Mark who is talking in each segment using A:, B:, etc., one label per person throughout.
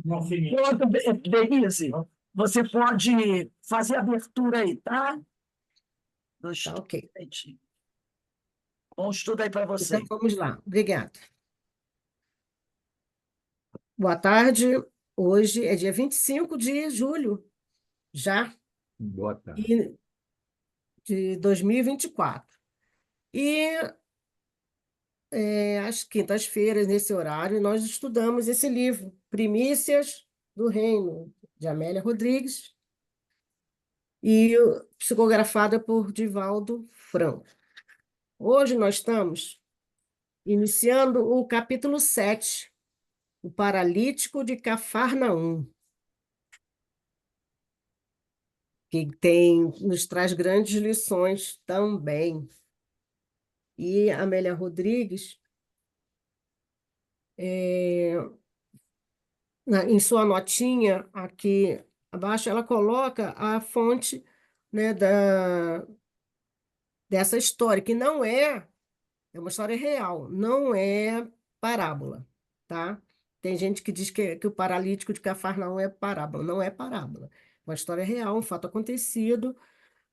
A: Pronto, Denise, você pode fazer a abertura aí, tá? Do
B: Tá,
A: estudo.
B: ok.
A: Bom estudo aí para
B: Então,
A: você.
B: vamos lá. Obrigada. Boa tarde. Hoje é dia 25 de julho, já,
C: Boa tarde.
B: e- de 2024. E às quintas-feiras, nesse horário, nós estudamos esse livro, Primícias do Reino, de Amélia Rodrigues, e psicografada por Divaldo Franco. Hoje nós estamos iniciando o capítulo 7, o paralítico de Cafarnaum, nos traz grandes lições também. E Amélia Rodrigues, em sua notinha aqui abaixo, ela coloca a fonte, né, dessa história, que não é uma história real, não é parábola, tá? Tem gente que diz que o paralítico de Cafarnaum é parábola. Não é parábola. É uma história real, um fato acontecido,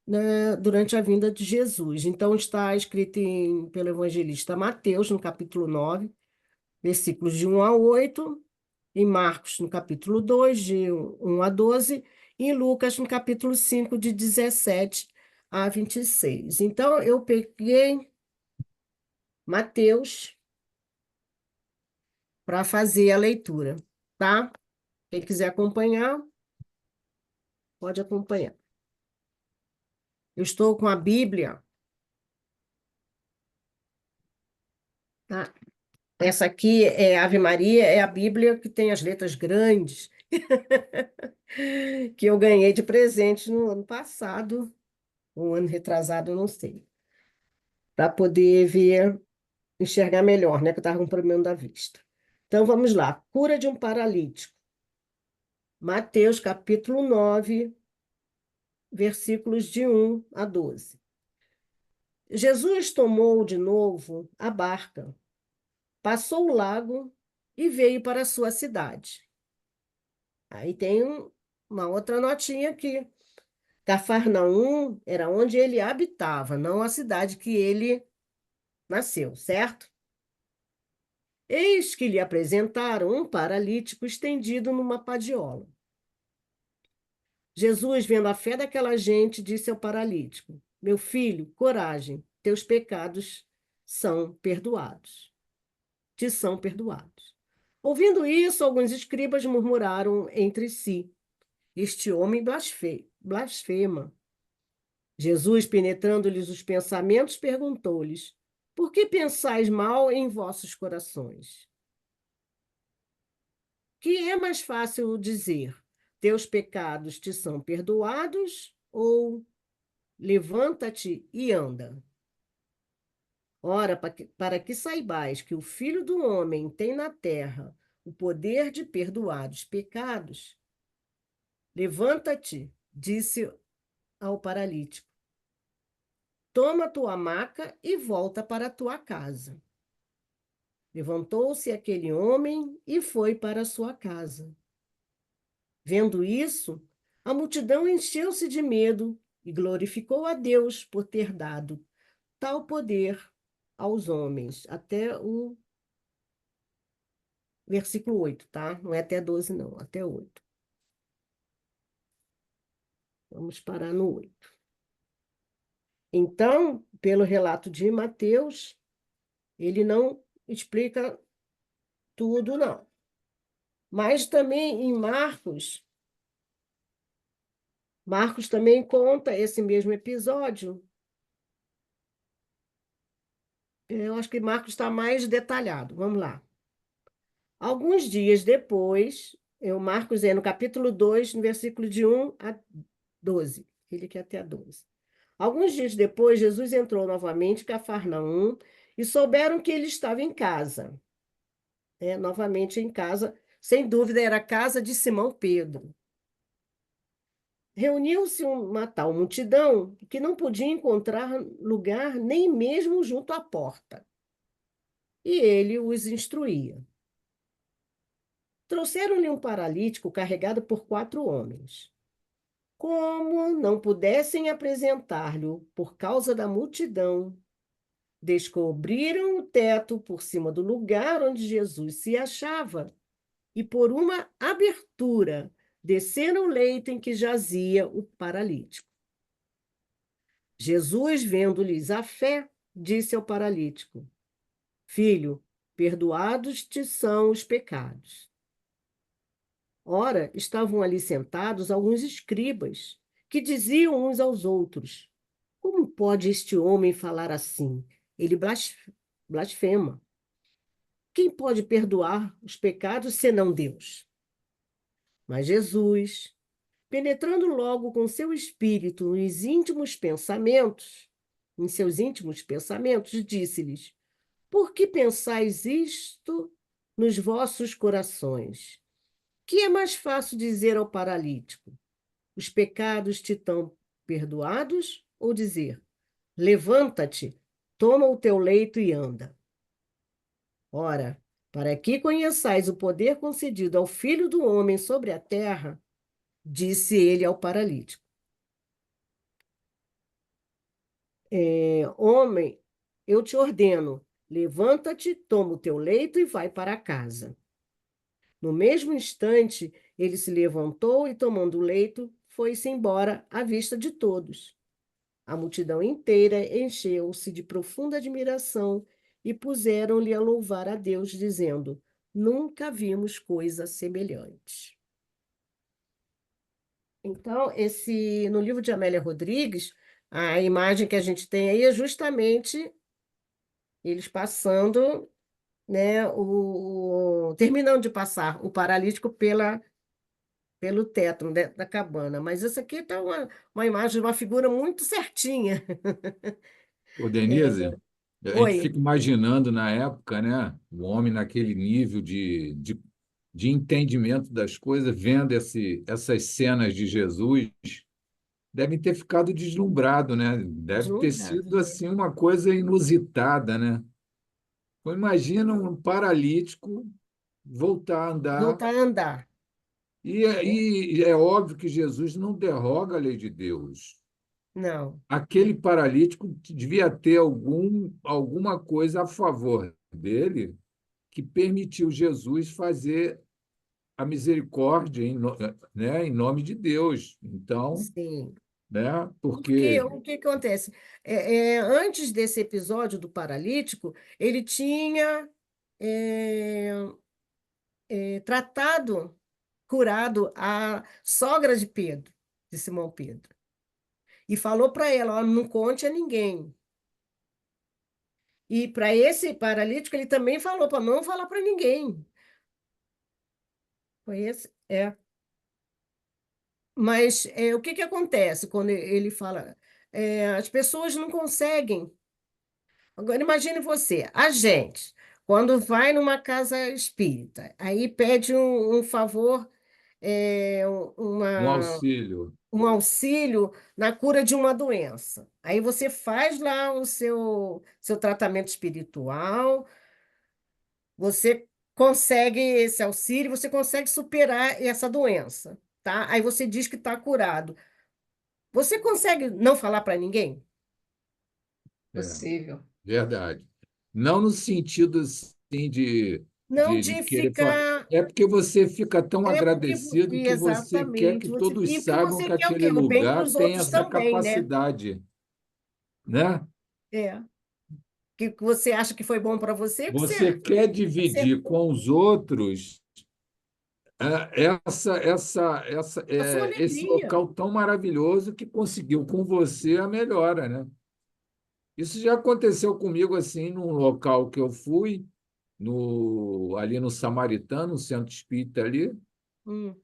B: né, durante a vinda de Jesus. Então, está escrito pelo evangelista Mateus, no capítulo 9, versículos de 1 a 8, em Marcos, no capítulo 2, de 1 a 12, e em Lucas, no capítulo 5, de 17 a 26. Então, eu peguei Mateus para fazer a leitura, tá? Quem quiser acompanhar, pode acompanhar. Eu estou com a Bíblia, tá? Essa aqui é Ave Maria, é a Bíblia que tem as letras grandes, que eu ganhei de presente no ano passado, um ano retrasado, eu não sei, para poder ver, enxergar melhor, né? Que eu estava com um problema da vista. Então vamos lá. Cura de um paralítico. Mateus capítulo 9, versículos de 1 a 12. Jesus tomou de novo a barca, passou o lago e veio para a sua cidade. Aí tem uma outra notinha aqui. Cafarnaum era onde ele habitava, não a cidade que ele nasceu, certo? Eis que lhe apresentaram um paralítico estendido numa padiola. Jesus, vendo a fé daquela gente, disse ao paralítico: Meu filho, coragem, teus pecados são perdoados. Te são perdoados. Ouvindo isso, alguns escribas murmuraram entre si: Este homem blasfema. Jesus, penetrando-lhes os pensamentos, perguntou-lhes: Por que pensais mal em vossos corações? Que é mais fácil dizer: Teus pecados te são perdoados, ou levanta-te e anda? Ora, para que saibais que o Filho do Homem tem na terra o poder de perdoar os pecados, levanta-te, disse ao paralítico. Toma tua maca e volta para a tua casa. Levantou-se aquele homem e foi para a sua casa. Vendo isso, a multidão encheu-se de medo e glorificou a Deus por ter dado tal poder aos homens. Até o versículo 8, tá? Não é até 12, não, até 8. Vamos parar no 8. Então, pelo relato de Mateus, ele não explica tudo, não. Mas também em Marcos também conta esse mesmo episódio. Eu acho que Marcos está mais detalhado. Vamos lá. Alguns dias depois, Marcos é no capítulo 2, no versículo de 1 a 12. Ele quer até a 12. Alguns dias depois, Jesus entrou novamente em Cafarnaum e souberam que ele estava em casa. Novamente em casa, sem dúvida, era a casa de Simão Pedro. Reuniu-se uma tal multidão que não podia encontrar lugar nem mesmo junto à porta. E ele os instruía. Trouxeram-lhe um paralítico carregado por 4 homens. Como não pudessem apresentar-lhe por causa da multidão, descobriram o teto por cima do lugar onde Jesus se achava e por uma abertura desceram o leito em que jazia o paralítico. Jesus, vendo-lhes a fé, disse ao paralítico: Filho, perdoados te são os pecados. Ora, estavam ali sentados alguns escribas, que diziam uns aos outros: Como pode este homem falar assim? Ele blasfema. Quem pode perdoar os pecados senão Deus? Mas Jesus, penetrando logo com seu espírito em seus íntimos pensamentos, disse-lhes: Por que pensais isto nos vossos corações? Que é mais fácil dizer ao paralítico: Os pecados te estão perdoados? Ou dizer: Levanta-te, toma o teu leito e anda. Ora, para que conheçais o poder concedido ao Filho do Homem sobre a terra, disse ele ao paralítico: Homem, eu te ordeno, levanta-te, toma o teu leito e vai para casa. No mesmo instante, ele se levantou e, tomando o leito, foi-se embora à vista de todos. A multidão inteira encheu-se de profunda admiração e puseram-lhe a louvar a Deus, dizendo: Nunca vimos coisa semelhante. Então, no livro de Amélia Rodrigues, a imagem que a gente tem aí é justamente eles passando, né, terminando de passar o paralítico pelo teto, né, da cabana. Mas isso aqui está uma imagem, uma figura muito certinha.
C: Ô,
B: É,
C: Denise, a gente
B: oi,
C: fica imaginando na época, né, o homem naquele nível de entendimento das coisas, vendo essas cenas de Jesus, devem ter ficado deslumbrado, né? Deve ter
B: deslumbrado.
C: sido assim uma coisa inusitada, né? Então, imagina um paralítico voltar a andar,
B: Voltar a andar. É,
C: e é óbvio que Jesus não derroga a lei de Deus.
B: não,
C: Aquele paralítico devia ter alguma coisa a favor dele que permitiu Jesus fazer a misericórdia né, em nome de Deus. Então,
B: sim.
C: né,
B: Porque
C: porque
B: o que acontece? Antes desse episódio do paralítico, ele tinha é, tratado, curado a sogra de Pedro, de Simão Pedro. E falou para ela: ó, não conte a ninguém. E para esse paralítico, ele também falou para não falar para ninguém. Foi esse? É. Mas o que acontece quando ele fala? As pessoas não conseguem. Agora, imagine você, a gente, quando vai numa casa espírita, aí pede um favor, é, um-
C: um
B: uma,
C: auxílio,
B: um auxílio na cura de uma doença. Aí você faz lá o seu tratamento espiritual, você consegue esse auxílio, você consegue superar essa doença, tá? Aí você diz que está curado. Você consegue não falar para ninguém?
C: é
A: Possível.
C: verdade. Não no sentido assim
B: Não
C: de
B: de
C: querer falar.
B: ficar.
C: É porque você fica tão
B: É porque,
C: agradecido que você quer que
B: exatamente,
C: todos
B: e porque
C: saibam
B: você
C: que
B: quer o
C: aquele
B: quê? O bem para
C: lugar
B: os
C: tem
B: outros
C: essa
B: também, né?
C: capacidade, né?
B: É. Que você acha que foi bom para você, que
C: Você
B: você
C: quer dividir
B: acertou
C: com os outros
B: a sua
C: esse
B: alegria.
C: local tão maravilhoso que conseguiu com você a melhora, né? Isso já aconteceu comigo assim num local que eu fui, ali no Samaritano, no centro espírita ali,
B: Hum,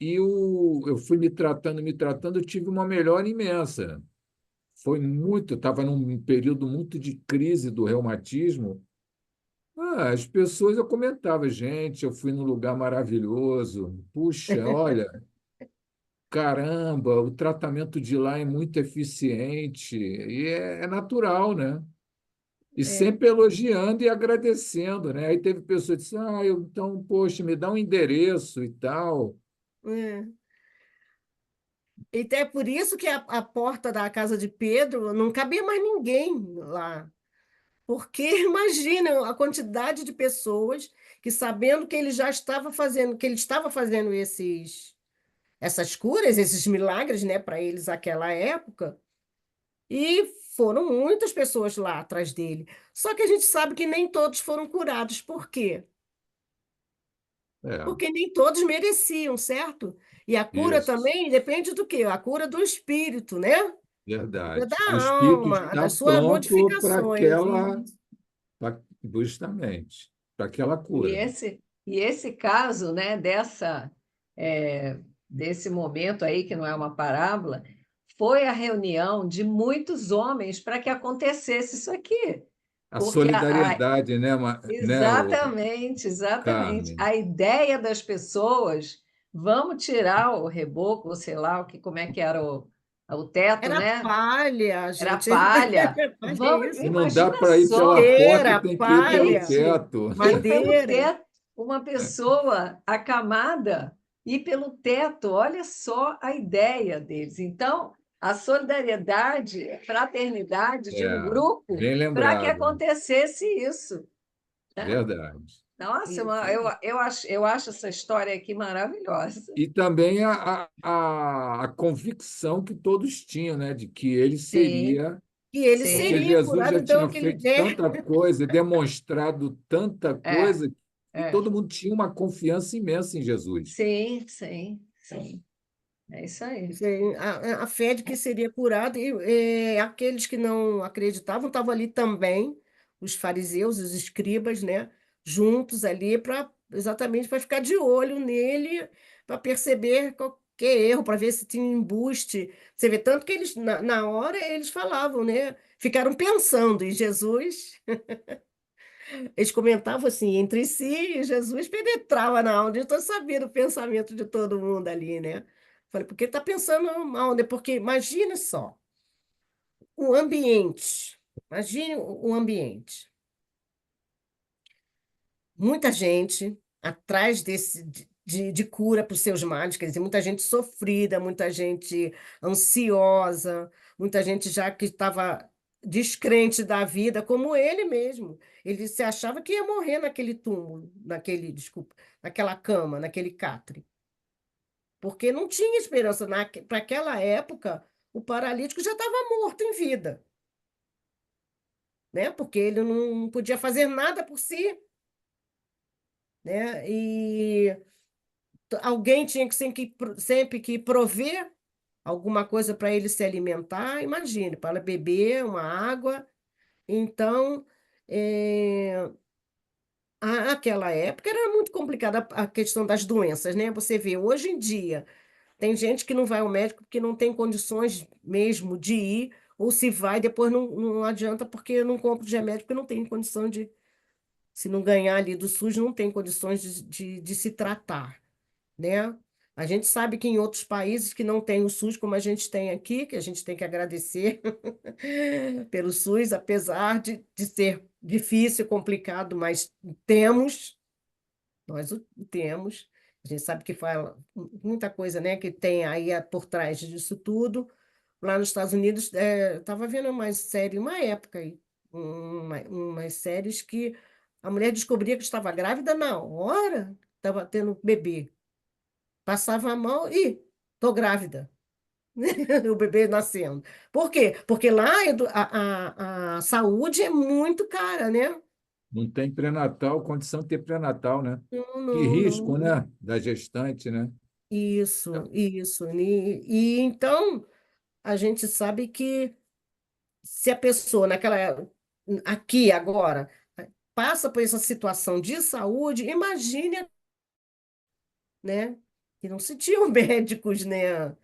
C: e eu fui me tratando, eu tive uma melhora imensa. Foi muito, estava num período muito de crise do reumatismo. As pessoas, eu comentava, gente, eu fui num lugar maravilhoso. Puxa, olha, caramba, o tratamento de lá é muito eficiente e é natural, né? E sempre elogiando e agradecendo, né? Aí teve pessoa que disse, então, poxa, me dá um endereço e tal.
B: É. Então é por isso que a porta da casa de Pedro não cabia mais ninguém lá. Porque imagina a quantidade de pessoas que, sabendo que ele já estava fazendo, que ele estava fazendo essas curas, esses milagres, né, para eles naquela época, e foram muitas pessoas lá atrás dele. Só que a gente sabe que nem todos foram curados. Por quê?
C: É,
B: Porque nem todos mereciam, certo? E a cura
C: isso,
B: também depende do quê? A cura do espírito, né? Cura da
C: verdade. O espírito
B: alma,
C: está
B: das suas
C: pronto para
B: modificações.
C: aquela, justamente, para aquela
D: E
C: cura.
D: esse caso, né, desse momento aí, que não é uma parábola, foi a reunião de muitos homens para que acontecesse isso aqui.
C: A
D: Porque
C: solidariedade, né,
D: exatamente, exatamente.
C: Carmen?
D: A ideia das pessoas, vamos tirar o reboco, ou sei lá, como é que era o teto,
B: Era
D: né?
B: palha,
D: Era
B: gente.
D: palha.
B: Palha é
D: Vamos,
C: Se
B: isso.
C: não dá
D: imagina
C: para ir pela
D: só.
C: porta,
B: Madeira,
C: tem que ir pelo
B: palha,
D: Gente,
C: teto.
D: ir pelo
B: madeira.
D: teto, uma pessoa acamada, ir pelo teto, olha só a ideia deles. Então, a solidariedade, a fraternidade de um
C: É,
D: grupo
C: bem
D: para que
C: lembrado,
D: acontecesse isso, né?
C: verdade.
D: Nossa,
B: Isso aí.
D: eu acho essa história aqui maravilhosa.
C: E também a convicção que todos tinham, né, de que ele
D: Sim,
C: seria,
B: E ele
C: porque
D: sim,
B: seria
C: Jesus
B: curado,
C: já
B: então,
C: tinha
B: aquele.
C: feito tanta coisa, demonstrado tanta
D: é,
C: coisa, e
D: é.
C: todo mundo tinha uma confiança imensa em Jesus.
D: Sim, sim, sim. É isso aí.
B: Sim, a fé de que seria curado, e aqueles que não acreditavam estavam ali também, os fariseus, os escribas, né, juntos ali, exatamente para ficar de olho nele, para perceber qualquer erro, para ver se tinha embuste. Você vê, tanto que eles, na hora, eles falavam, né, ficaram pensando em Jesus, eles comentavam assim entre si, e Jesus penetrava na alma, então sabia o pensamento de todo mundo ali, né? Falei, porque tá pensando mal, né? Porque imagina só, o ambiente. Imagine o ambiente. Muita gente atrás de cura para os seus males, quer dizer, muita gente sofrida, muita gente ansiosa, muita gente já que estava descrente da vida, como ele mesmo. Ele se achava que ia morrer naquele túmulo, desculpa, naquela cama, naquele catre, porque não tinha esperança. Para aquela época, o paralítico já estava morto em vida, né? Porque ele não podia fazer nada por si, né? E alguém tinha que sempre que prover alguma coisa para ele se alimentar, imagine, para beber uma água. Então, aquela época era muito complicada a questão das doenças, né? Você vê, hoje em dia, tem gente que não vai ao médico porque não tem condições mesmo de ir, ou se vai, depois não adianta porque não compra o remédio, porque não tem condição de, se não ganhar ali do SUS, não tem condições de se tratar, né? A gente sabe que em outros países que não tem o SUS como a gente tem aqui, que a gente tem que agradecer pelo SUS, apesar de ser difícil e complicado, mas temos, nós o temos. A gente sabe que fala muita coisa, né, que tem aí por trás disso tudo. Lá nos Estados Unidos, estava vendo mais série, uma época aí, umas séries que a mulher descobria que estava grávida na hora, estava tendo bebê. Passava a mão e tô grávida. O bebê nascendo. Por quê? Porque lá a saúde é muito cara, né?
C: Não tem pré-natal, condição de ter pré-natal, né?
B: Não,
C: Que
B: não,
C: risco,
B: não.
C: né? Da gestante, né?
B: Isso, isso. E então a gente sabe que se a pessoa aqui agora passa por essa situação de saúde, imagine, né? Que não se tinham médicos, né?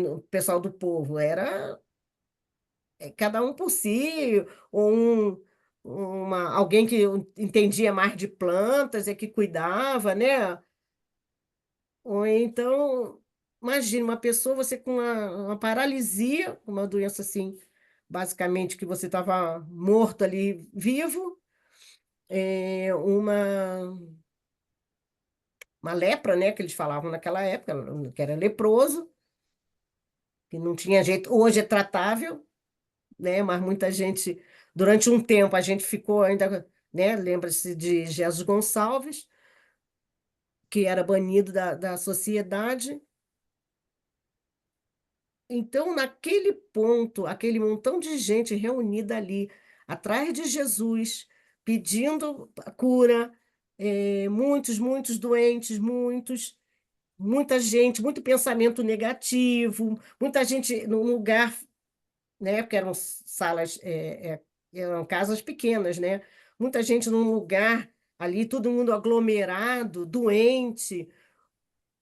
B: O pessoal do povo era cada um por si, ou alguém que entendia mais de plantas e que cuidava, né? Ou então, imagina uma pessoa, você com uma paralisia, uma doença assim basicamente que você estava morto ali, vivo, uma lepra, né, que eles falavam naquela época, que era leproso, que não tinha jeito. Hoje é tratável, né, mas muita gente, durante um tempo, a gente ficou ainda, né, lembra-se de Jesus Gonçalves, que era banido da sociedade. Então, naquele ponto, aquele montão de gente reunida ali, atrás de Jesus, pedindo a cura, muitos doentes, muita gente, muito pensamento negativo, muita gente num lugar, né, porque eram salas, eram casas pequenas, né? Muita gente num lugar ali, todo mundo aglomerado, doente.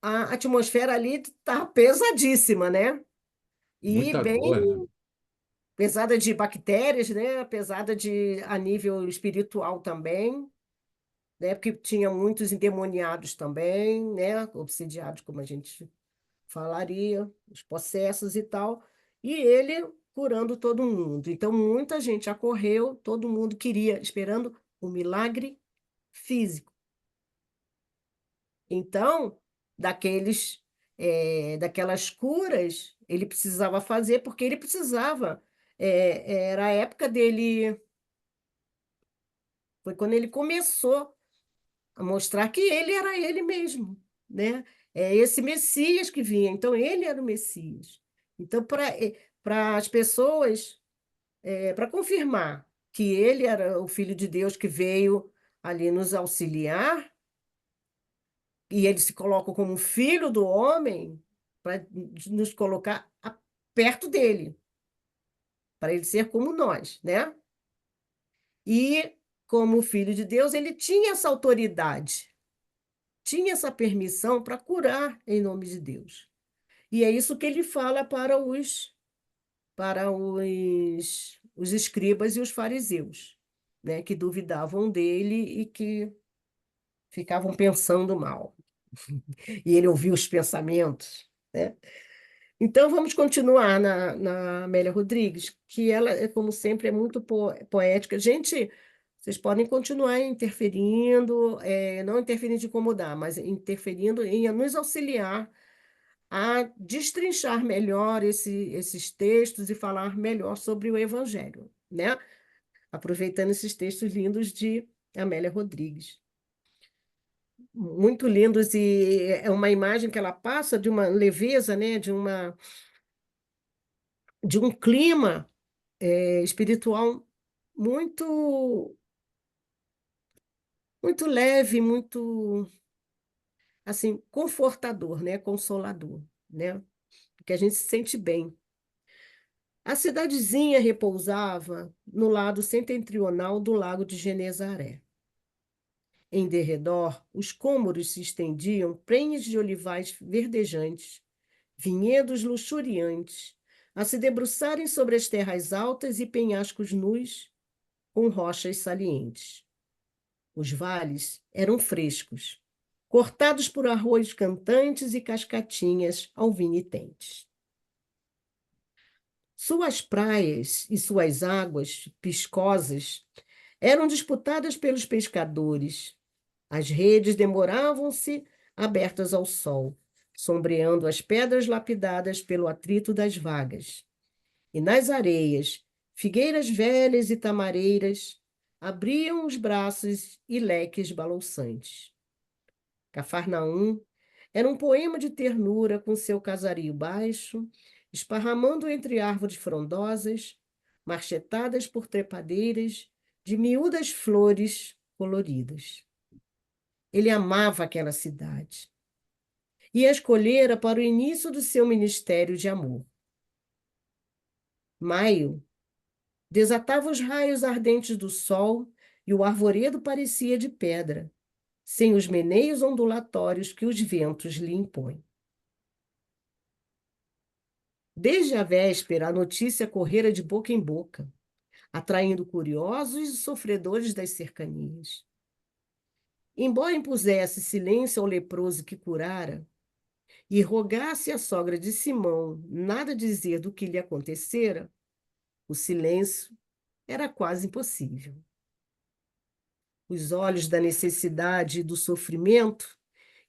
B: A atmosfera ali estava pesadíssima, né? E
C: Muita
B: bem
C: dor, né?
B: pesada de bactérias, né? Pesada a nível espiritual também, né? Porque tinha muitos endemoniados também, né? Obsidiados, como a gente falaria, os possessos e tal. E ele curando todo mundo. Então, muita gente acorreu, todo mundo queria, esperando um milagre físico. Então, daquelas curas, ele precisava fazer, porque ele precisava. Era a época dele, foi quando ele começou a mostrar que ele era ele mesmo, né? É esse Messias que vinha. Então, ele era o Messias. Então, para as pessoas, para confirmar que ele era o Filho de Deus que veio ali nos auxiliar, e ele se coloca como filho do homem para nos colocar perto dele, para ele ser como nós, né? E como filho de Deus, ele tinha essa autoridade, tinha essa permissão para curar em nome de Deus. E é isso que ele fala para os escribas e os fariseus, né, que duvidavam dele e que ficavam pensando mal. E ele ouvia os pensamentos, né? Então, vamos continuar na Amélia Rodrigues, que ela, como sempre, é muito poética. Gente, vocês podem continuar interferindo, não interferindo de incomodar, mas interferindo em nos auxiliar a destrinchar melhor esses textos e falar melhor sobre o Evangelho, né? Aproveitando esses textos lindos de Amélia Rodrigues. Muito lindos, e é uma imagem que ela passa de uma leveza, né? De um clima espiritual muito, muito leve, muito assim, confortador, né? Consolador, né? Que a gente se sente bem. A cidadezinha repousava no lado setentrional do lago de Genezaré. Em derredor, os cômoros se estendiam prenhes de olivais verdejantes, vinhedos luxuriantes, a se debruçarem sobre as terras altas e penhascos nus, com rochas salientes. Os vales eram frescos, cortados por arroios cantantes e cascatinhas alvinitentes. Suas praias e suas águas piscosas eram disputadas pelos pescadores. As redes demoravam-se abertas ao sol, sombreando as pedras lapidadas pelo atrito das vagas. E nas areias, figueiras velhas e tamareiras abriam os braços e leques balouçantes. Cafarnaum era um poema de ternura com seu casario baixo, esparramando entre árvores frondosas, marchetadas por trepadeiras de miúdas flores coloridas. Ele amava aquela cidade e a escolhera para o início do seu ministério de amor. Maio desatava os raios ardentes do sol e o arvoredo parecia de pedra, sem os meneios ondulatórios que os ventos lhe impõem. Desde a véspera, a notícia correra de boca em boca, atraindo curiosos e sofredores das cercanias. Embora impusesse silêncio ao leproso que curara, e rogasse à sogra de Simão nada dizer do que lhe acontecera, O silêncio era quase impossível. Os olhos da necessidade e do sofrimento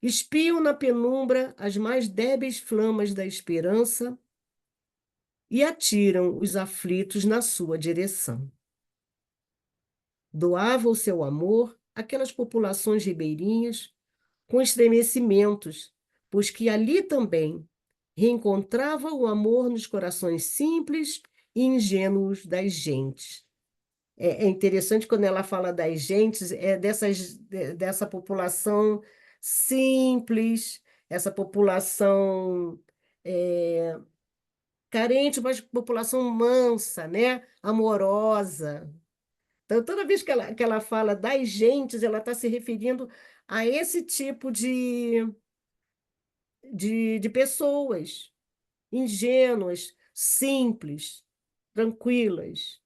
B: espiam na penumbra as mais débeis flamas da esperança e atiram os aflitos na sua direção. Doava o seu amor àquelas populações ribeirinhas com estremecimentos, pois que ali também reencontrava o amor nos corações simples e ingênuos das gentes. É interessante quando ela fala das gentes, dessa população simples, essa população é, carente, mas população mansa, né? Amorosa. Então, toda vez que ela fala das gentes, ela está se referindo a esse tipo de pessoas ingênuas, simples, tranquilas.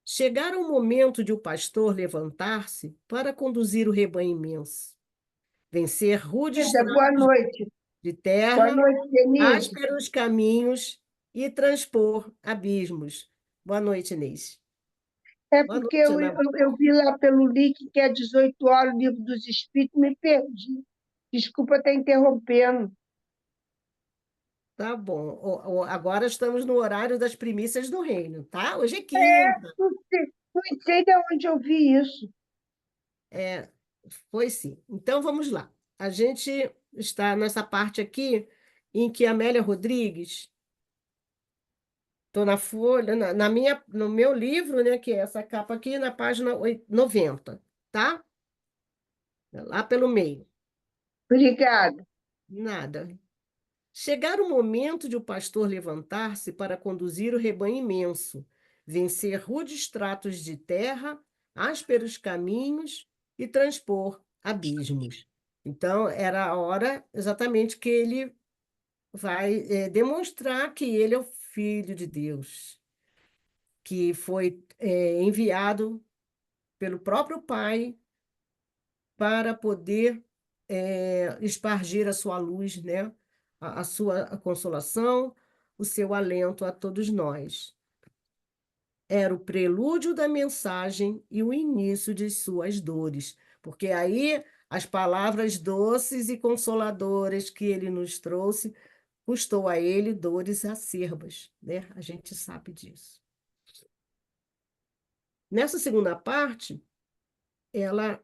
B: Chegara o momento de o pastor levantar-se para conduzir o rebanho imenso, vencer rudes
E: Denise, boa
B: traços
E: noite.
B: de
E: Boa
B: terra,
E: noite, Denise.
B: ásperos caminhos e transpor abismos. Boa noite, Inês.
E: É
B: Boa
E: porque
B: noite, Ana.
E: eu vi lá pelo link que é 18 horas o Livro dos Espíritos, me perdi. Desculpa estar interrompendo.
B: Tá bom. Agora estamos no horário das primícias do reino, tá? Hoje é quinta.
E: Não sei de onde eu vi isso.
B: É, foi sim. Então vamos lá. A gente está nessa parte aqui em que a Amélia Rodrigues, estou na folha, no meu livro, né, que é essa capa aqui, na página 90, tá? Lá pelo meio.
E: Obrigada.
B: Nada. Chegara o momento de o pastor levantar-se para conduzir o rebanho imenso, vencer rudes tratos de terra, ásperos caminhos e transpor abismos. Então, era a hora exatamente que ele vai demonstrar que ele é o Filho de Deus, que foi enviado pelo próprio Pai para poder espargir a sua luz, né? A sua consolação, o seu alento a todos nós. Era o prelúdio da mensagem e o início de suas dores, porque aí as palavras doces e consoladoras que ele nos trouxe custou a ele dores acerbas, né? A gente sabe disso. Nessa segunda parte, ela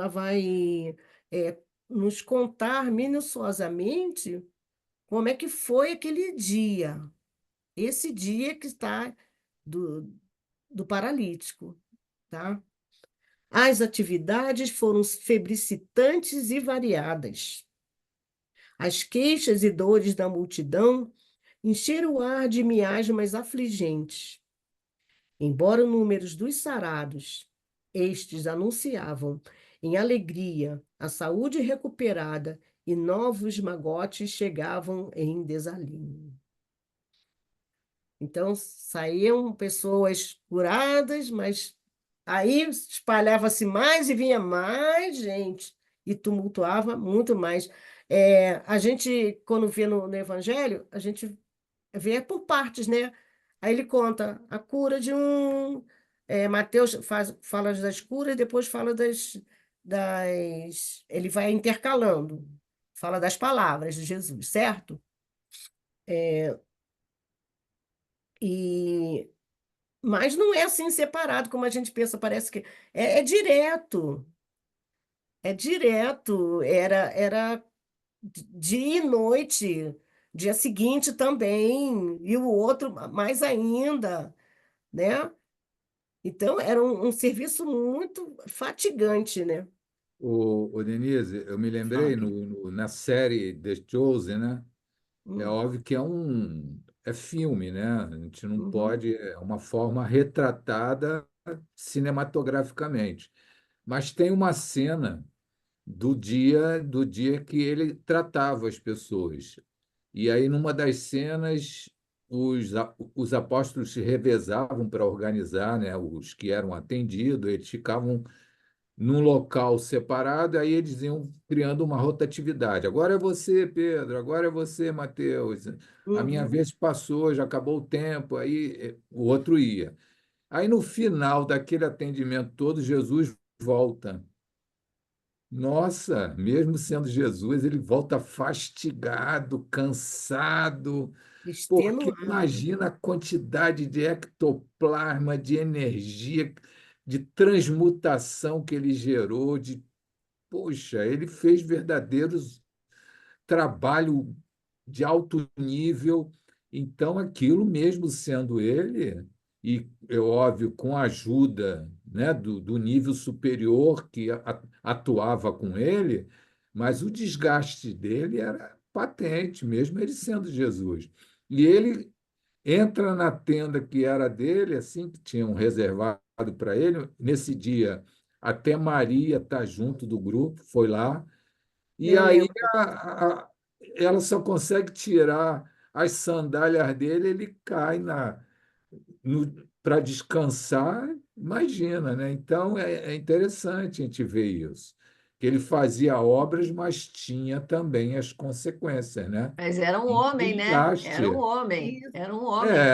B: vai nos contar minuciosamente como é que foi aquele dia, esse dia que está do paralítico, tá? As atividades foram febricitantes e variadas. As queixas e dores da multidão encheram o ar de miasmas afligentes. Embora números dos sarados, estes anunciavam em alegria a saúde recuperada e novos magotes chegavam em desalinho. Então, saíam pessoas curadas, mas aí espalhava-se mais e vinha mais gente e tumultuava muito mais. A gente, quando vê no Evangelho, a gente vê por partes, né? Aí ele conta a cura de um. Mateus fala das curas, depois fala das. Ele vai intercalando, fala das palavras de Jesus, certo? E, mas não é assim separado, como a gente pensa, parece que. É direto, é direto. Era dia e noite, dia seguinte também, e o outro mais ainda, né? Então, era um serviço muito fatigante, né?
C: O Denise, eu me lembrei
B: Fale.
C: na série The Chosen, né? É
B: Hum,
C: óbvio que é filme, né? A gente não
B: uhum,
C: pode, é uma forma retratada cinematograficamente. Mas tem uma cena do dia que ele tratava as pessoas. E aí, numa das cenas, os apóstolos se revezavam para organizar, né, os que eram atendidos, eles ficavam num local separado, aí eles iam criando uma rotatividade. Agora é você, Pedro, agora é você, Mateus. A minha
B: Uhum.
C: vez passou, já acabou o tempo, aí o outro ia. Aí no final daquele atendimento todo, Jesus volta. Nossa, mesmo sendo Jesus, ele volta fastigado, cansado, porque
B: Extenuado.
C: imagina a quantidade de ectoplasma, de energia, de transmutação que ele gerou, poxa, ele fez verdadeiros trabalho de alto nível. Então, aquilo mesmo sendo ele, e é óbvio, com a ajuda, né, do nível superior que atuava com ele, mas o desgaste dele era patente, mesmo ele sendo Jesus. E ele entra na tenda que era dele, assim, que tinham reservado para ele. Nesse dia, até Maria está junto do grupo, foi lá, e
B: Eu
C: aí
B: lembro.
C: ela só consegue tirar as sandálias dele, ele cai para descansar, imagina, né? Então é interessante a gente ver isso, que ele fazia obras, mas tinha também as consequências, né?
D: Mas era um
C: E
D: homem, né?
C: desgaste.
D: Era um homem,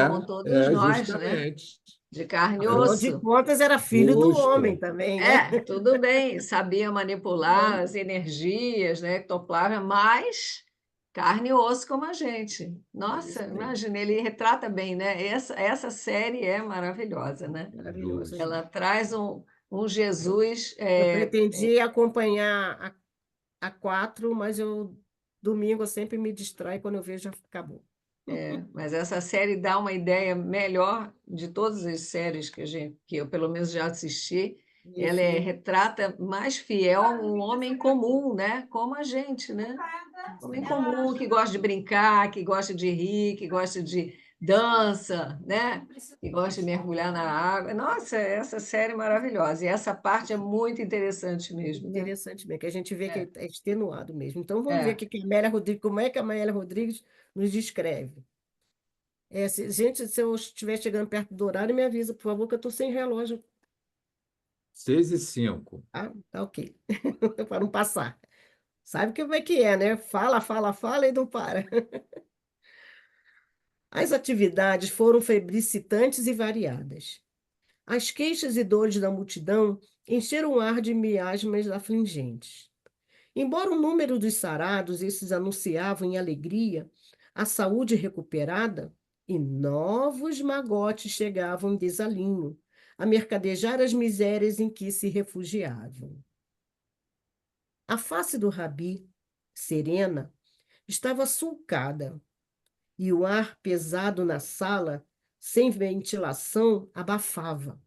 D: como todos nós, né?
C: Justamente.
D: De carne e
B: Afinal de
D: osso.
B: contas, era filho do homem
C: Justo.
B: também, né?
D: É, tudo bem, sabia manipular
B: Uhum.
D: as energias, né? Ectoplasma, mas carne e osso como a gente. Nossa,
B: Isso aí.
D: imagina, ele retrata bem, né? Essa série é maravilhosa, né?
B: Maravilhoso.
D: Ela traz um Jesus.
B: Eu pretendia acompanhar a 4, mas domingo eu sempre me distraio quando eu vejo já acabou.
D: Mas essa série dá uma ideia melhor de todas as séries que eu pelo menos já assisti. Ela
B: Isso,
D: retrata mais fiel um homem comum, né? Como a gente, né? Homem comum que gosta de brincar, que gosta de rir, que gosta de dança, né? Que gosta de mergulhar na água. Nossa, essa série é maravilhosa. E essa parte é muito interessante mesmo, né?
B: interessante mesmo, que a gente vê que
D: É,
B: é extenuado mesmo. Então vamos ver
D: é.
B: aqui que a Amélia Rodrigues, como é que a Amélia Rodrigues nos descreve. Gente, se eu estiver chegando perto do horário, me avisa, por favor, que eu estou sem relógio.
C: 6:05.
B: Tá ok. Para não passar. Sabe como é que é, né? Fala, fala, fala e não para. As atividades foram febricitantes e variadas. As queixas e dores da multidão encheram o ar de miasmas afligentes. Embora o número dos sarados, esses anunciavam em alegria a saúde recuperada, e novos magotes chegavam em desalinho, a mercadejar as misérias em que se refugiavam. A face do rabi, serena, estava sulcada, e o ar pesado na sala, sem ventilação, abafava.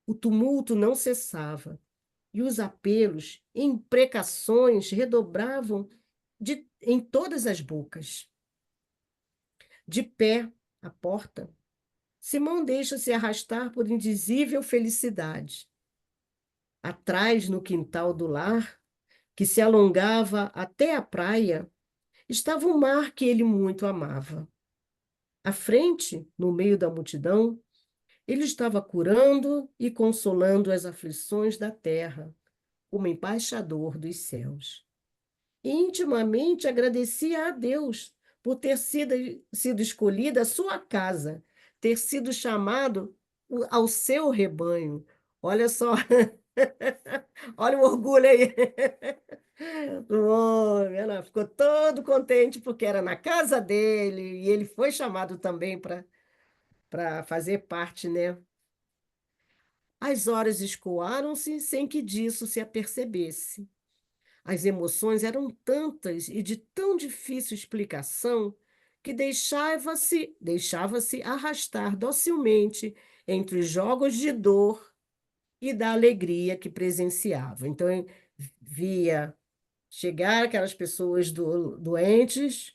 B: O tumulto não cessava, e os apelos e imprecações redobravam em todas as bocas. De pé, à porta, Simão deixa-se arrastar por indizível felicidade. Atrás, no quintal do lar, que se alongava até a praia, estava o mar que ele muito amava. À frente, no meio da multidão, ele estava curando e consolando as aflições da terra, como embaixador dos céus. E intimamente agradecia a Deus por ter sido escolhida a sua casa, ter sido chamado ao seu rebanho. Olha só, olha o orgulho aí. Do homem, ela ficou todo contente porque era na casa dele e ele foi chamado também para fazer parte, né? As horas escoaram-se sem que disso se apercebesse. As emoções eram tantas e de tão difícil explicação que deixava-se arrastar docilmente entre os jogos de dor e da alegria que presenciava. Então, via chegar aquelas pessoas doentes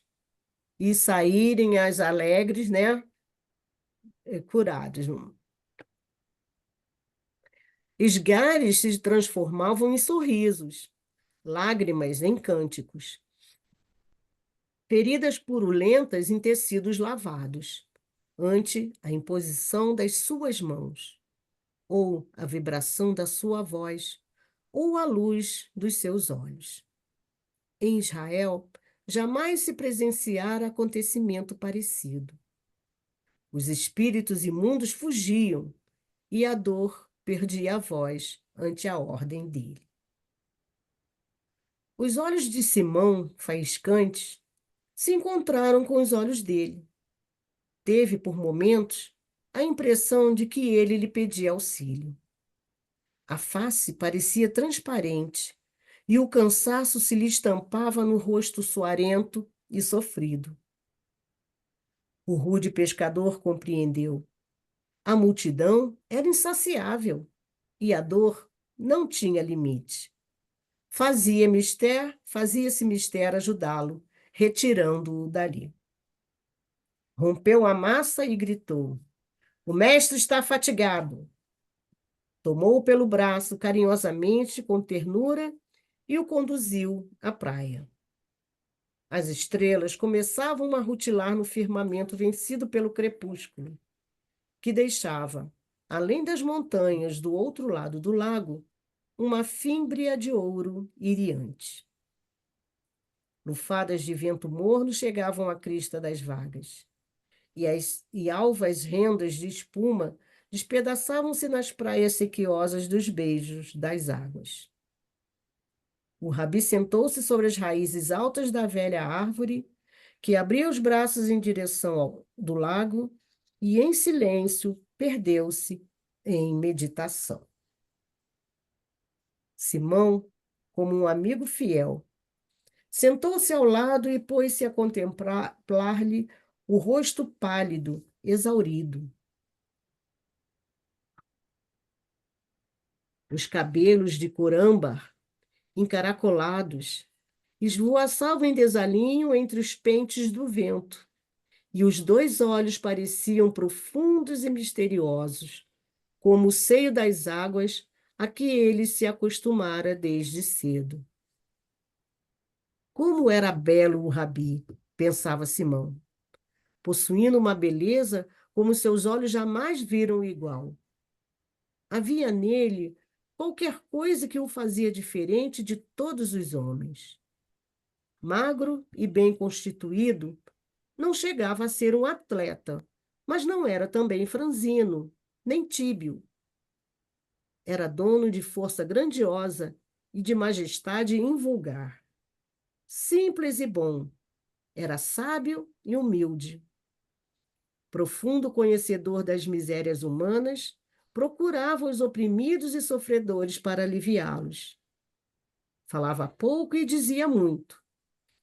B: e saírem as alegres, né, curadas. Esgares se transformavam em sorrisos, lágrimas em cânticos. Feridas purulentas em tecidos lavados, ante a imposição das suas mãos, ou a vibração da sua voz, ou a luz dos seus olhos. Em Israel, jamais se presenciara acontecimento parecido. Os espíritos imundos fugiam e a dor perdia a voz ante a ordem dele. Os olhos de Simão, faiscantes, se encontraram com os olhos dele. Teve, por momentos, a impressão de que ele lhe pedia auxílio. A face parecia transparente e o cansaço se lhe estampava no rosto suarento e sofrido. O rude pescador compreendeu. A multidão era insaciável e a dor não tinha limite. Fazia-se mister ajudá-lo, retirando-o dali. Rompeu a massa e gritou: "O mestre está fatigado." Tomou-o pelo braço carinhosamente, com ternura, e o conduziu à praia. As estrelas começavam a rutilar no firmamento vencido pelo crepúsculo, que deixava, além das montanhas do outro lado do lago, uma fímbria de ouro iriante. Lufadas de vento morno chegavam à crista das vagas, e alvas rendas de espuma despedaçavam-se nas praias sequiosas dos beijos das águas. O rabi sentou-se sobre as raízes altas da velha árvore, que abria os braços em direção do lago, e, em silêncio, perdeu-se em meditação. Simão, como um amigo fiel, sentou-se ao lado e pôs-se a contemplar-lhe o rosto pálido, exaurido. Os cabelos de cor âmbar, encaracolados, esvoaçavam em desalinho entre os pentes do vento, e os dois olhos pareciam profundos e misteriosos, como o seio das águas a que ele se acostumara desde cedo. Como era belo o rabi, pensava Simão, possuindo uma beleza como seus olhos jamais viram igual. Havia nele qualquer coisa que o fazia diferente de todos os homens. Magro e bem constituído, não chegava a ser um atleta, mas não era também franzino, nem tíbio. Era dono de força grandiosa e de majestade invulgar. Simples e bom, era sábio e humilde. Profundo conhecedor das misérias humanas, procurava os oprimidos e sofredores para aliviá-los. Falava pouco e dizia muito,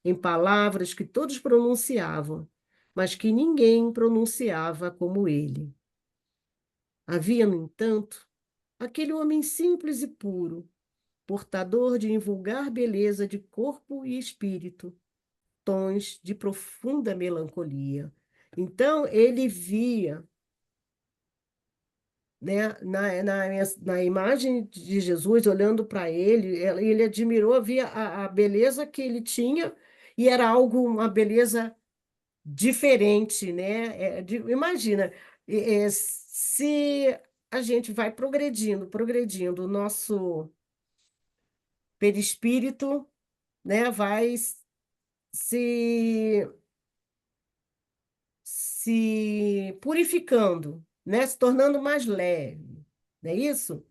B: em palavras que todos pronunciavam, mas que ninguém pronunciava como ele. Havia, no entanto, aquele homem simples e puro, portador de invulgar beleza de corpo e espírito, tons de profunda melancolia. Então, ele via, né, na imagem de Jesus, olhando para ele admirou, via a beleza que ele tinha, e era algo, uma beleza diferente, né? Imagina, se a gente vai progredindo, o nosso perispírito, né, vai se, se purificando, né, se tornando mais leve, não é isso?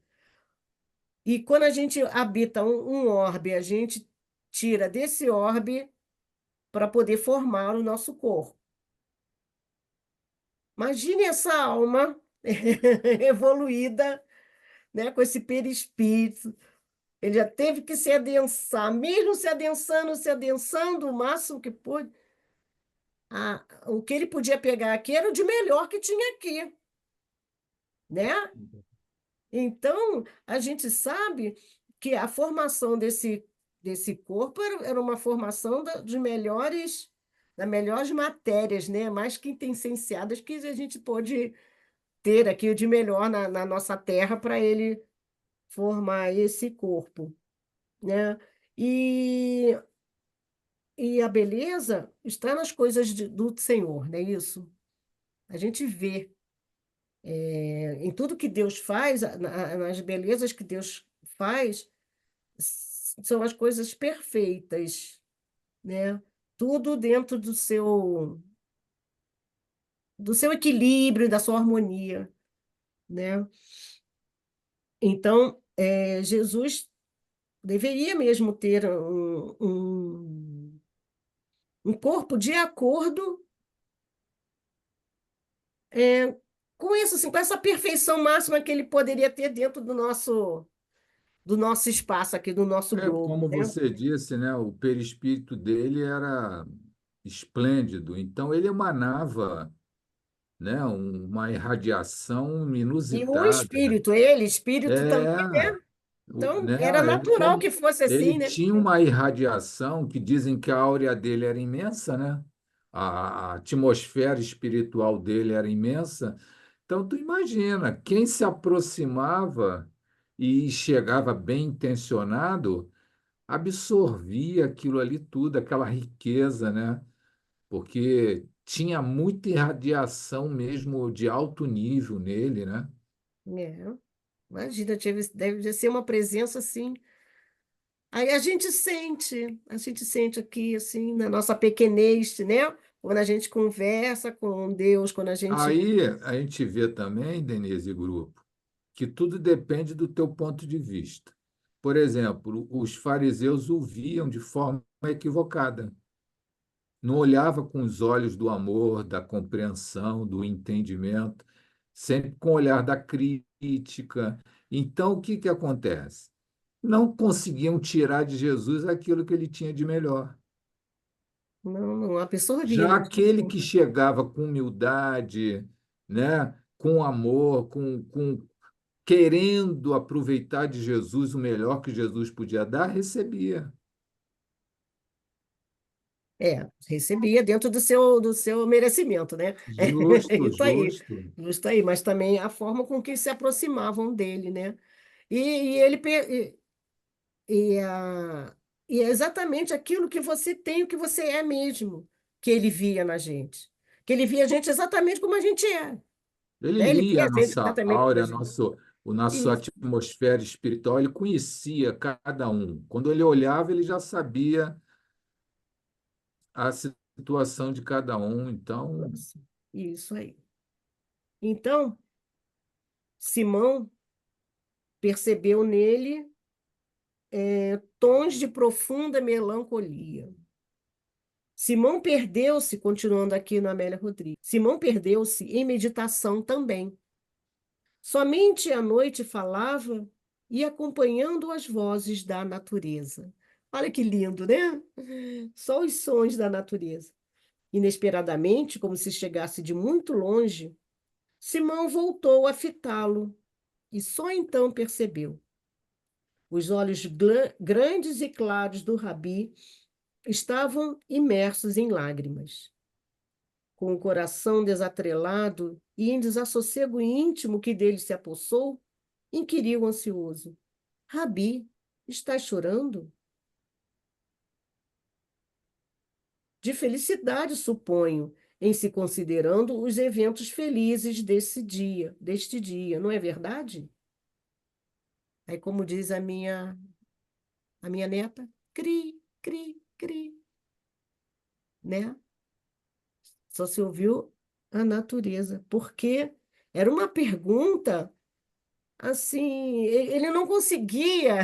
B: E quando a gente habita um orbe, a gente tira desse orbe para poder formar o nosso corpo. Imagine essa alma evoluída, né, com esse perispírito. Ele já teve que se adensar, mesmo se adensando o máximo que pôde. O que ele podia pegar aqui era o de melhor que tinha aqui, né? Então, a gente sabe que a formação desse corpo era uma formação das melhores matérias, né? Mais quintessenciadas que a gente pôde ter aqui o de melhor na nossa terra para ele formar esse corpo, né? E, e a beleza está nas coisas do Senhor, não é isso? A gente vê em tudo que Deus faz, nas belezas que Deus faz, são as coisas perfeitas, né? Tudo dentro do seu equilíbrio, da sua harmonia, né? Então, Jesus deveria mesmo ter um corpo de acordo com isso, assim, com essa perfeição máxima que ele poderia ter dentro do nosso espaço aqui, do nosso
C: É
B: globo,
C: como
B: né?
C: você disse, né? O perispírito dele era esplêndido, então ele emanava, né? Uma irradiação
B: E o
C: inusitada.
B: espírito, ele, espírito também,
C: É,
B: né? Então,
C: né?
B: era
C: Ele,
B: natural
C: como,
B: que fosse
C: ele
B: assim, né?
C: tinha uma irradiação que dizem que a áurea dele era imensa, né? A atmosfera espiritual dele era imensa. Então, tu imagina, quem se aproximava e chegava bem intencionado, absorvia aquilo ali tudo, aquela riqueza, né? Porque tinha muita irradiação mesmo de alto nível nele, né?
B: É, imagina, deve ser uma presença assim. Aí a gente sente aqui, assim, na nossa pequenez, né? Quando a gente conversa com Deus, quando a gente.
C: Aí a gente vê também, Denise e grupo, que tudo depende do teu ponto de vista. Por exemplo, os fariseus o viam de forma equivocada. Não olhava com os olhos do amor, da compreensão, do entendimento, sempre com o olhar da crítica. Então, o que que acontece? Não conseguiam tirar de Jesus aquilo que ele tinha de melhor.
B: Não, não absorvia,
C: Já
B: né?
C: aquele que chegava com humildade, né, com amor, querendo aproveitar de Jesus o melhor que Jesus podia dar, recebia.
B: Recebia dentro do seu merecimento, né?
C: Justo,
B: Isso aí,
C: justo.
B: justo aí, mas também a forma com que se aproximavam dele, né? E ele e, a, e é exatamente aquilo que você tem, o que você é mesmo, que ele via na gente. Que ele via a gente exatamente como a gente é,
C: Ele
B: né? Ele
C: lia
B: via
C: a
B: a gente
C: nossa
B: exatamente como a
C: áurea,
B: gente
C: o nosso
B: Isso,
C: atmosfera espiritual, ele conhecia cada um. Quando ele olhava, ele já sabia a situação de cada um. Então,
B: isso aí. Então, Simão percebeu nele tons de profunda melancolia. Simão perdeu-se, continuando aqui no Amélia Rodrigues, Simão perdeu-se em meditação também. Somente à noite falava e acompanhando as vozes da natureza. Olha que lindo, né? Só os sons da natureza. Inesperadamente, como se chegasse de muito longe, Simão voltou a fitá-lo e só então percebeu. Os olhos grandes e claros do rabi estavam imersos em lágrimas. Com o coração desatrelado e em desassossego íntimo que dele se apossou, inquiriu ansioso: Rabi, estás chorando? De felicidade, suponho, em se considerando os eventos felizes deste dia, não é verdade? Aí, como diz a minha neta, cri, cri, cri, né? Só se ouviu a natureza, porque era uma pergunta assim, ele não conseguia,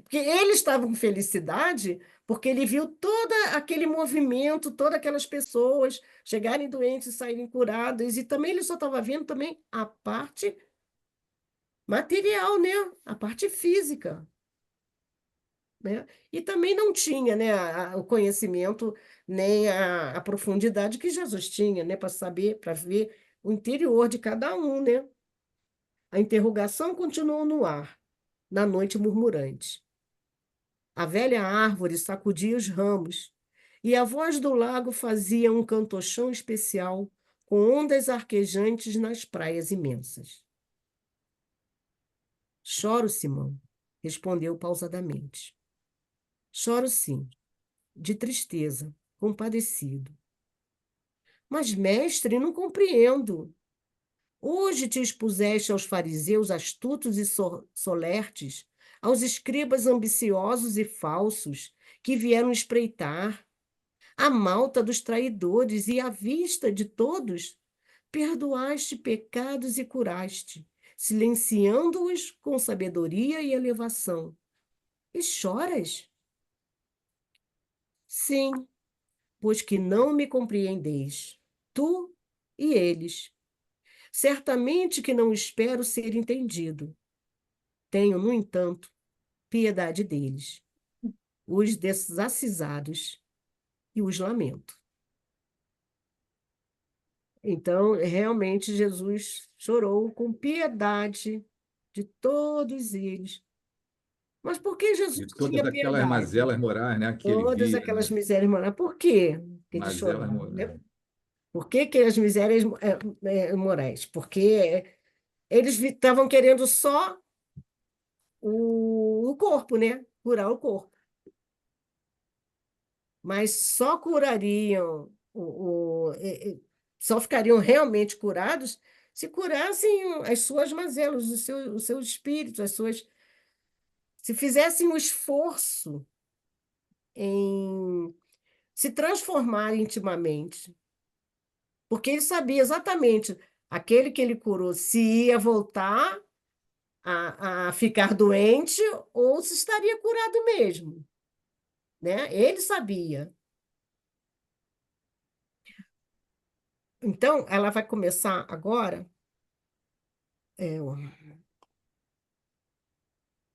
B: porque ele estava com felicidade, porque ele viu todo aquele movimento, todas aquelas pessoas chegarem doentes e saírem curadas, e também ele só estava vendo também a parte material, né? A parte física, né? E também não tinha, né, o conhecimento nem a profundidade que Jesus tinha, né, para saber, para ver o interior de cada um, né? A interrogação continuou no ar, na noite murmurante. A velha árvore sacudia os ramos, e a voz do lago fazia um cantochão especial com ondas arquejantes nas praias imensas. Choro, Simão, respondeu pausadamente. Choro sim, de tristeza, compadecido. Mas, mestre, não compreendo. Hoje te expuseste aos fariseus astutos e solertes, aos escribas ambiciosos e falsos que vieram espreitar, à malta dos traidores e à vista de todos, perdoaste pecados e curaste, silenciando-os com sabedoria e elevação. E choras? Sim, pois que não me compreendeis, tu e eles. Certamente que não espero ser entendido. Tenho, no entanto, piedade deles, os desacisados, e os lamento. Então, realmente, Jesus chorou com piedade de todos eles. Mas por que
C: De
B: Jesus
C: todas
B: tinha
C: aquelas
B: piedade?
C: mazelas morais, né, que ele
B: Todas
C: via,
B: aquelas
C: né?
B: misérias morais. Por quê que ele
C: Mazelas
B: chorava, né?
C: morais.
B: Por que que as misérias morais? Porque eles estavam querendo só o corpo, né? Curar o corpo. Mas só curariam, só ficariam realmente curados se curassem as suas mazelas, o seu espírito, se fizessem o esforço em se transformar intimamente. Porque ele sabia exatamente aquele que ele curou, se ia voltar a ficar doente ou se estaria curado mesmo, né? Ele sabia. Então, ela vai começar agora,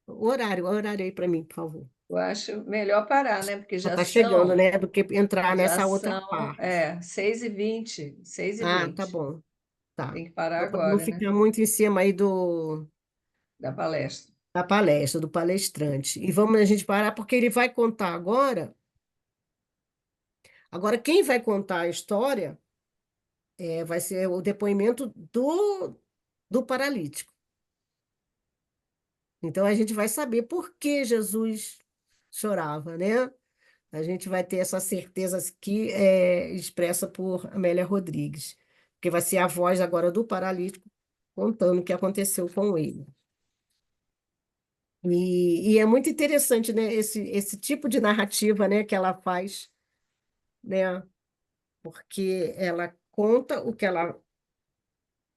B: o horário aí para mim, por favor.
D: Eu acho melhor parar, né? Porque
B: Já está chegando, né? Do que entrar
D: já
B: nessa outra
D: são,
B: parte.
D: 6h20, seis e
B: Ah, tá
D: vinte.
B: bom. Tá.
D: Tem que parar
B: Então, para não
D: agora, né?
B: ficar muito em cima aí
D: Da palestra.
B: da palestra, do palestrante. E vamos a gente parar, porque ele vai contar agora. Agora, quem vai contar a história vai ser o depoimento do paralítico. Então, a gente vai saber por que Jesus chorava, né? A gente vai ter essa certeza que é expressa por Amélia Rodrigues, que vai ser a voz agora do paralítico contando o que aconteceu com ele. E é muito interessante, né, esse tipo de narrativa, né, que ela faz, né, porque ela conta o que ela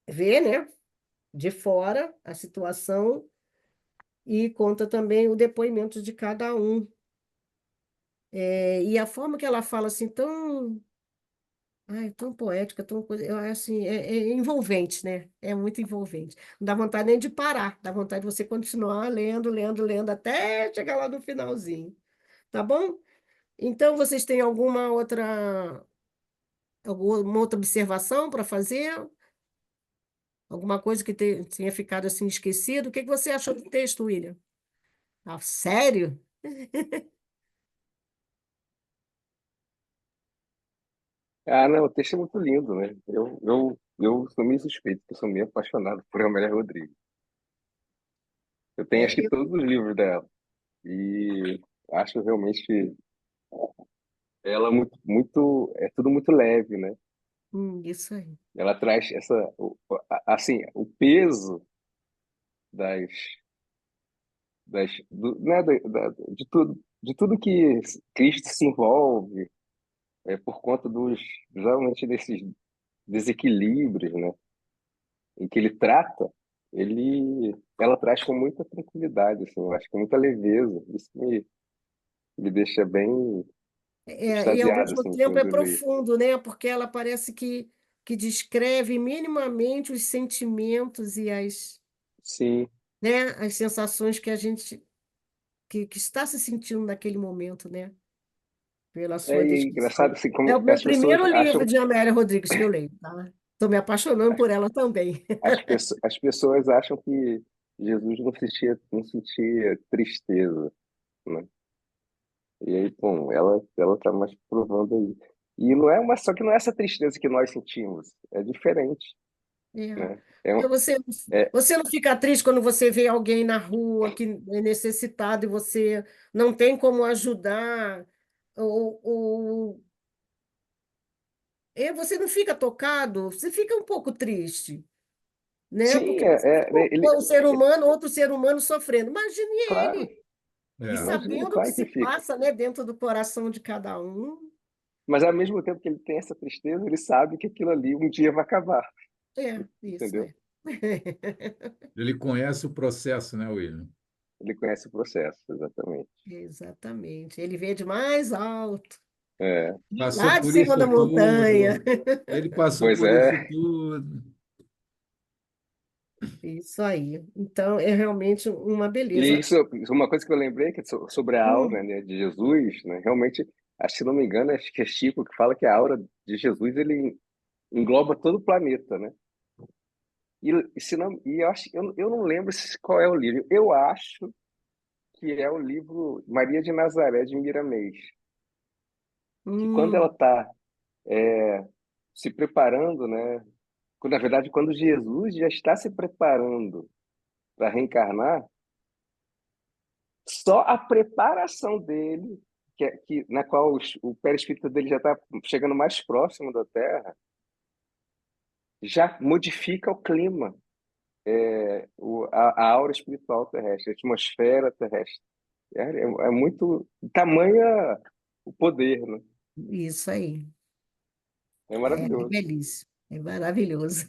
B: vê, né, de fora, a situação, e conta também o depoimento de cada um. E a forma que ela fala assim, tão, ai, tão poética, tão coisa, eu acho assim, é envolvente, né? É muito envolvente. Não dá vontade nem de parar, dá vontade de você continuar lendo, lendo, lendo, até chegar lá no finalzinho. Tá bom? Então, vocês têm alguma outra observação para fazer? Alguma coisa que tenha ficado assim esquecido? O que que você achou do texto, William? Ah, sério?
F: Ah, não, o texto é muito lindo, né? Eu sou meio suspeito, porque eu sou meio apaixonado por Amélia Rodrigues. Eu tenho acho que
B: Eu,
F: todos os livros dela. E acho realmente ela é tudo muito leve, né?
B: isso aí.
F: Ela traz assim, o peso das, né, de tudo que Cristo se envolve, por conta realmente desses desequilíbrios, né? Em que ele trata, ela traz com muita tranquilidade, assim, eu acho que muita leveza. Isso me deixa bem
B: E ao
F: extasiado,
B: mesmo
F: assim,
B: tempo é
F: quando eu leio.
B: profundo, né? Porque ela parece que descreve minimamente os sentimentos e
F: Sim,
B: as sensações que a gente que está se sentindo naquele momento, né? Pela sua
F: engraçado,
B: descrição.
F: assim,
B: É
F: como
B: o meu
F: as pessoas
B: primeiro livro
F: acham,
B: de Amélia Rodrigues que eu leio, tá? Estou me apaixonando por ela também.
F: as pessoas acham que Jesus não sentia tristeza, né? E aí, bom, ela tá mais provando aí. E não é só que não é essa tristeza que nós sentimos, é diferente,
B: É.
F: né? É,
B: Porque
F: um- é,
B: você não fica triste quando você vê alguém na rua que é necessitado e você não tem como ajudar, ou você não fica tocado, você fica um pouco triste. né?
F: Sim,
B: Porque você
F: ele,
B: colocou um ser humano, outro ser humano sofrendo. Imagine
F: claro,
B: ele, e
C: É.
F: imagina o
B: sabendo o que
F: pai que
B: se
F: fica.
B: passa, né, dentro do coração de cada um.
F: Mas ao mesmo tempo que ele tem essa tristeza, ele sabe que aquilo ali um dia vai acabar,
B: É, isso
F: entendeu?
B: é.
C: Ele conhece o processo, né, William?
F: Ele conhece o processo, exatamente.
B: Exatamente. Ele vê de mais alto,
F: É,
C: Passou
B: lá de
C: por
B: cima da
C: isso
B: montanha.
C: tudo. Ele passou
F: pois
C: por isso
F: é,
C: tudo.
B: Isso aí. Então, é realmente uma
F: e
B: beleza.
F: isso é uma coisa que eu lembrei que sobre a aura,
B: Hum,
F: né, de Jesus, né, realmente, acho que se não me engano, acho que é Chico que fala que a aura de Jesus ele engloba todo o planeta, né? E se não, e eu não lembro qual é o livro. Eu acho que é o livro Maria de Nazaré de Miramês, que quando ela
B: hum,
F: está se preparando, né? Na verdade, quando Jesus já está se preparando para reencarnar, só a preparação dele, na qual o perispírito dele já está chegando mais próximo da Terra, já modifica o clima, a aura espiritual terrestre, a atmosfera terrestre. É muito tamanha o poder, né?
B: isso aí.
F: É
B: É
F: maravilhoso.
B: belíssimo. É maravilhoso.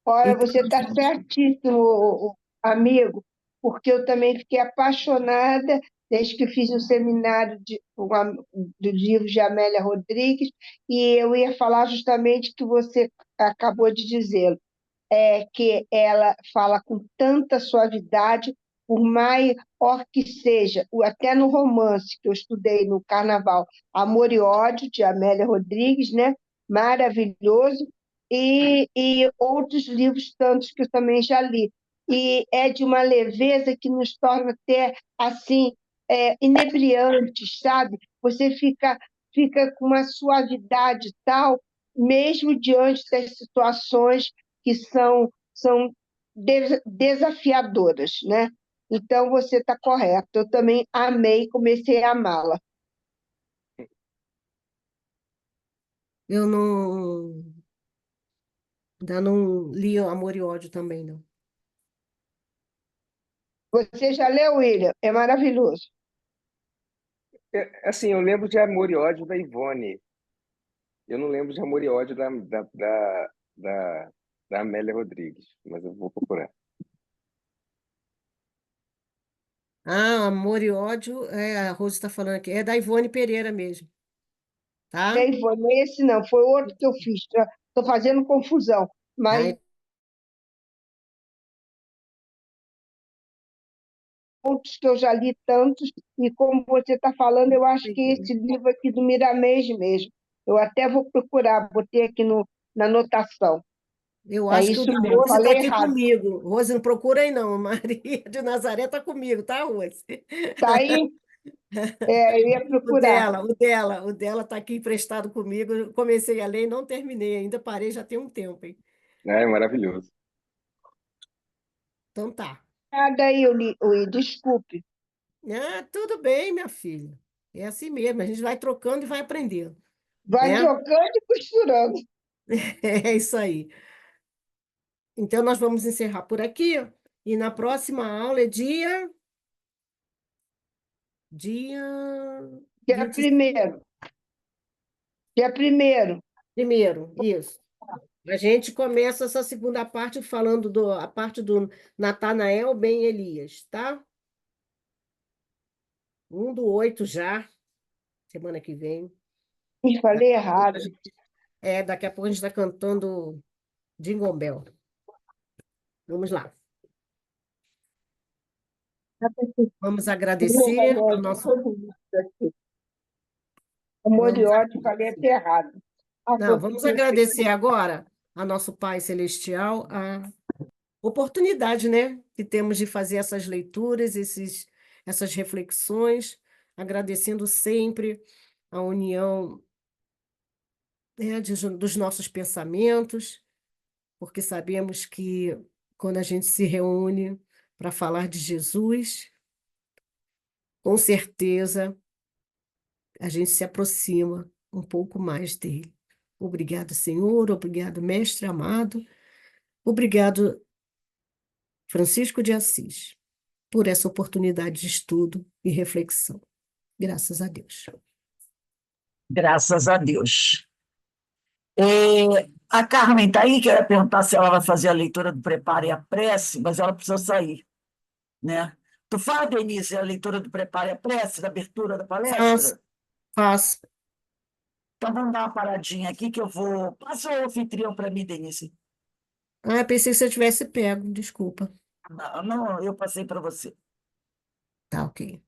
E: Olha,
B: Então,
E: você está certíssimo, amigo, porque eu também fiquei apaixonada desde que fiz o seminário do livro de Amélia Rodrigues, e eu ia falar justamente o que você acabou de dizer, que ela fala com tanta suavidade, por maior que seja, até no romance que eu estudei no Carnaval, Amor e Ódio, de Amélia Rodrigues, né? Maravilhoso, e outros livros tantos que eu também já li. E é de uma leveza que nos torna até assim inebriantes, sabe? Você fica com uma suavidade tal, mesmo diante das situações que são desafiadoras, né? Então você está correto. Eu também amei, comecei a amá-la.
B: eu não, ainda não li Amor e Ódio também, não.
E: Você já leu, William? É maravilhoso.
F: Assim, eu lembro de Amor e Ódio da Ivone. Eu não lembro de Amor e Ódio da, da Amélia Rodrigues, mas eu vou procurar.
B: Ah, Amor e Ódio, a Rose está falando aqui, é da Ivone Pereira mesmo, tá?
E: Nem foi esse, não, foi outro que eu fiz. Estou fazendo confusão, mas
B: Aí,
E: outros que eu já li tantos, e como você está falando, eu acho que esse livro aqui do Miramês mesmo. Eu até vou procurar, botei aqui na anotação.
B: eu
E: É
B: acho que o
E: isso
B: da
E: mesmo,
B: Rose está
E: falei
B: aqui
E: errado.
B: comigo. Rose, não procura aí não, Maria de Nazaré está comigo, tá, Rose?
E: Tá aí? Eu ia procurar.
B: O dela está aqui emprestado comigo. Eu comecei a ler e não terminei ainda, parei já tem um tempo, hein?
F: É maravilhoso.
B: Então tá.
E: Nada aí, desculpe.
B: Ah, tudo bem, minha filha. É assim mesmo, a gente vai trocando e vai aprendendo,
E: Vai
B: né?
E: trocando e costurando.
B: É isso aí. Então, nós vamos encerrar por aqui. E na próxima aula é dia
E: Dia
B: 25.
E: primeiro. Dia primeiro.
B: Primeiro, isso. A gente começa essa segunda parte falando a parte do Natanael ben Elias, tá? 1/8 já, semana que vem.
E: Me falei errado.
B: Daqui a pouco a gente está cantando Jingle Bell. Vamos lá. Vamos agradecer ao nosso.
E: Amor e
B: Vamos
E: ódio, falei até errado.
B: Não, vamos agradecer agora a nosso Pai Celestial a oportunidade, né, que temos de fazer essas leituras, essas reflexões, agradecendo sempre a união, né, dos nossos pensamentos, porque sabemos que quando a gente se reúne para falar de Jesus, com certeza a gente se aproxima um pouco mais dele. Obrigado, Senhor, obrigado, Mestre amado. Obrigado, Francisco de Assis, por essa oportunidade de estudo e reflexão. Graças a Deus.
A: Graças a Deus. A Carmen está aí, queria perguntar se ela vai fazer a leitura do Prepare a Prece, mas ela precisa sair, né? Tu faz, Denise, a leitura do Prepare a Prece, da abertura da palestra?
B: Faço.
A: Então vamos dar uma paradinha aqui que eu vou... Passa o anfitrião para mim, Denise.
B: Ah, pensei que você tivesse pego, desculpa.
A: Não, não, eu passei para você.
B: Tá, ok.